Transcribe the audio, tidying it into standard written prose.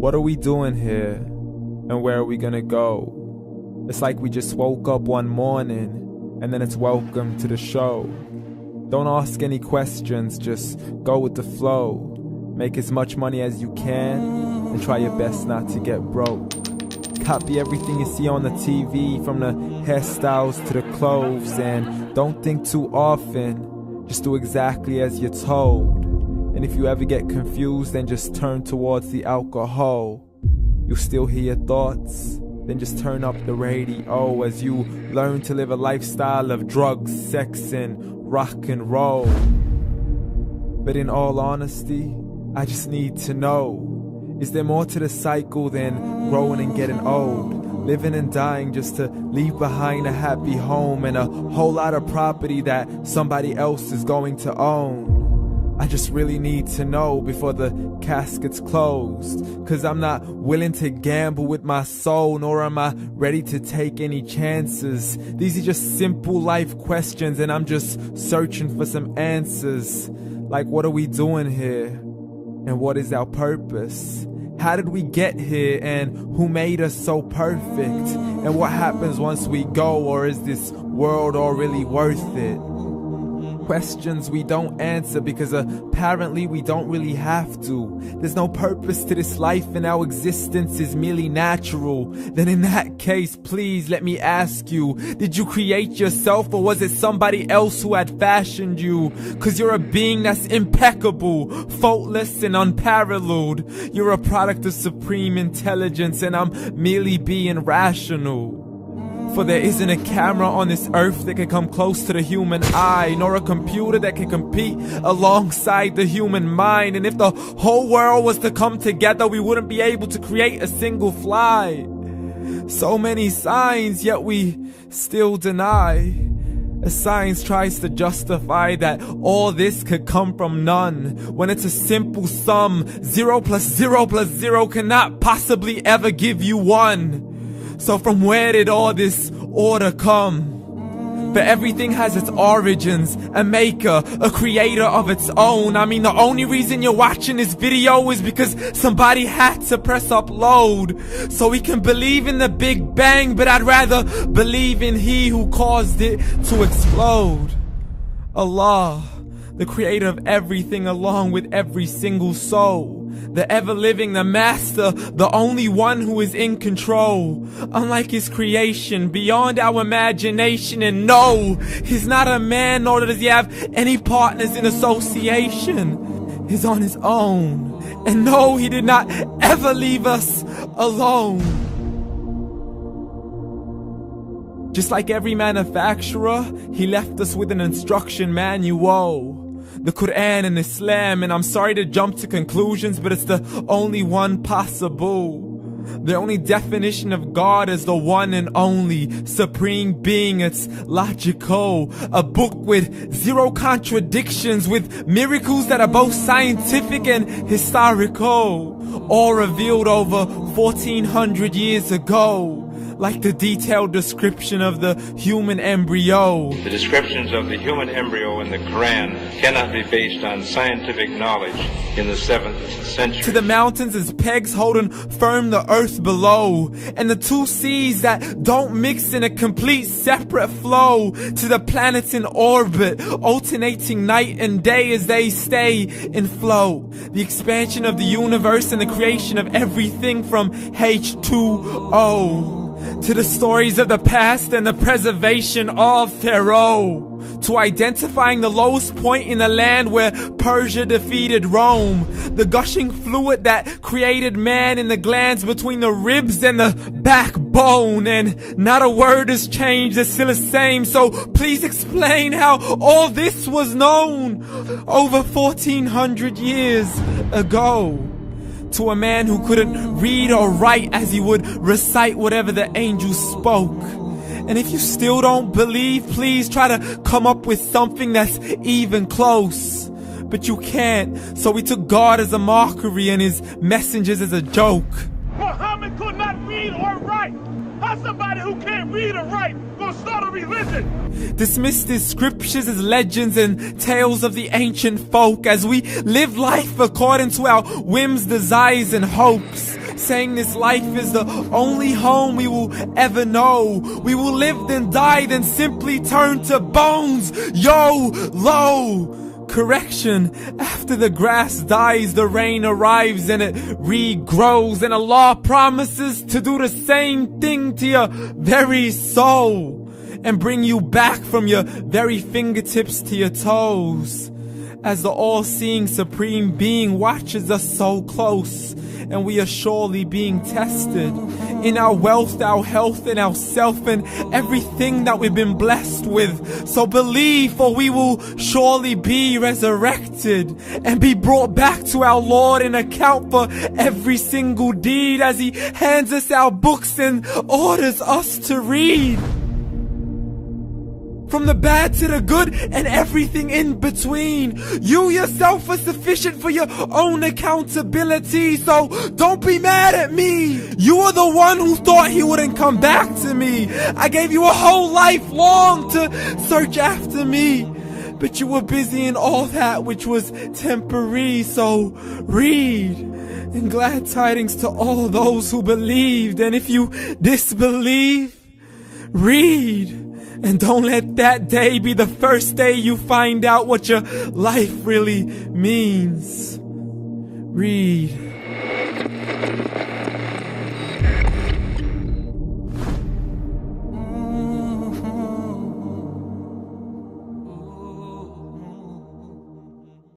What are we doing here? And where are we gonna go? It's like we just woke up one morning and then it's welcome to the show. Don't ask any questions, just go with the flow. Make as much money as you can and try your best not to get broke. Copy everything you see on the TV, from the hairstyles to the clothes, and don't think too often, just do exactly as you're told. And if you ever get confused, then just turn towards the alcohol. You'll still hear your thoughts, then just turn up the radio as you learn to live a lifestyle of drugs, sex, and rock and roll. But in all honesty, I just need to know, is there more to the cycle than growing and getting old? Living and dying just to leave behind a happy home and a whole lot of property that somebody else is going to own. I just really need to know before the casket's closed, 'cause I'm not willing to gamble with my soul, nor am I ready to take any chances. These are just simple life questions and I'm just searching for some answers. Like, what are we doing here? And what is our purpose? How did we get here, and who made us so perfect? And what happens once we go, or is this world all really worth it? Questions we don't answer because apparently we don't really have to. There's no purpose to this life and our existence is merely natural. Then in that case, please let me ask you, did you create yourself or was it somebody else who had fashioned you? 'Cause you're a being that's impeccable, faultless and unparalleled. You're a product of supreme intelligence and I'm merely being rational. For there isn't a camera on this earth that can come close to the human eye, nor a computer that can compete alongside the human mind. And if the whole world was to come together, we wouldn't be able to create a single fly. So many signs, yet we still deny. As science tries to justify that all this could come from none, when it's a simple sum. 0 plus 0 plus 0 cannot possibly ever give you 1. So from where did all this order come? But everything has its origins, a maker, a creator of its own. I mean, the only reason you're watching this video is because somebody had to press upload. So we can believe in the Big Bang, but I'd rather believe in He who caused it to explode. Allah, the creator of everything along with every single soul. The ever-living, the master, the only one who is in control. Unlike his creation, beyond our imagination. And no, he's not a man, nor does he have any partners in association. He's on his own. And no, he did not ever leave us alone. Just like every manufacturer, he left us with an instruction manual. The Quran and Islam, and I'm sorry to jump to conclusions, but it's the only one possible. The only definition of God is the one and only supreme being. It's logical, a book with 0 contradictions, with miracles that are both scientific and historical, all revealed over 1400 years ago. Like the detailed description of the human embryo. The descriptions of the human embryo in the Quran cannot be based on scientific knowledge in the 7th century. To the mountains as pegs holding firm the earth below, and the 2 seas that don't mix in a complete separate flow. To the planets in orbit, alternating night and day as they stay in flow. The expansion of the universe and the creation of everything from H2O. To the stories of the past and the preservation of Pharaoh. To identifying the lowest point in the land where Persia defeated Rome. The gushing fluid that created man in the glands between the ribs and the backbone. And not a word has changed, it's still the same. So please explain how all this was known over 1400 years ago. To a man who couldn't read or write as he would recite whatever the angels spoke. And if you still don't believe, please try to come up with something that's even close. But you can't, so we took God as a mockery and his messengers as a joke. Muhammad could not read or write. How's somebody who can't read or write gonna start a religion? Dismissed his scriptures as legends and tales of the ancient folk as we live life according to our whims, desires and hopes. saying this life is the only home we will ever know. We will live then die, then simply turn to bones. YOLO! Correction, after the grass dies, the rain arrives and it regrows, and Allah promises to do the same thing to your very soul and bring you back from your very fingertips to your toes, as the all-seeing supreme being watches us so close, and we are surely being tested in our wealth, our health, and our self, and everything that we've been blessed with. So believe, for we will surely be resurrected and be brought back to our Lord and account for every single deed, as He hands us our books and orders us to read. From the bad to the good and everything in between. You yourself are sufficient for your own accountability, so don't be mad at me. You are the one who thought He wouldn't come back to me. I gave you a whole life long to search after me, but you were busy in all that which was temporary. So read, and glad tidings to all those who believed. And if you disbelieve, read. And don't let that day be the first day you find out what your life really means. Read.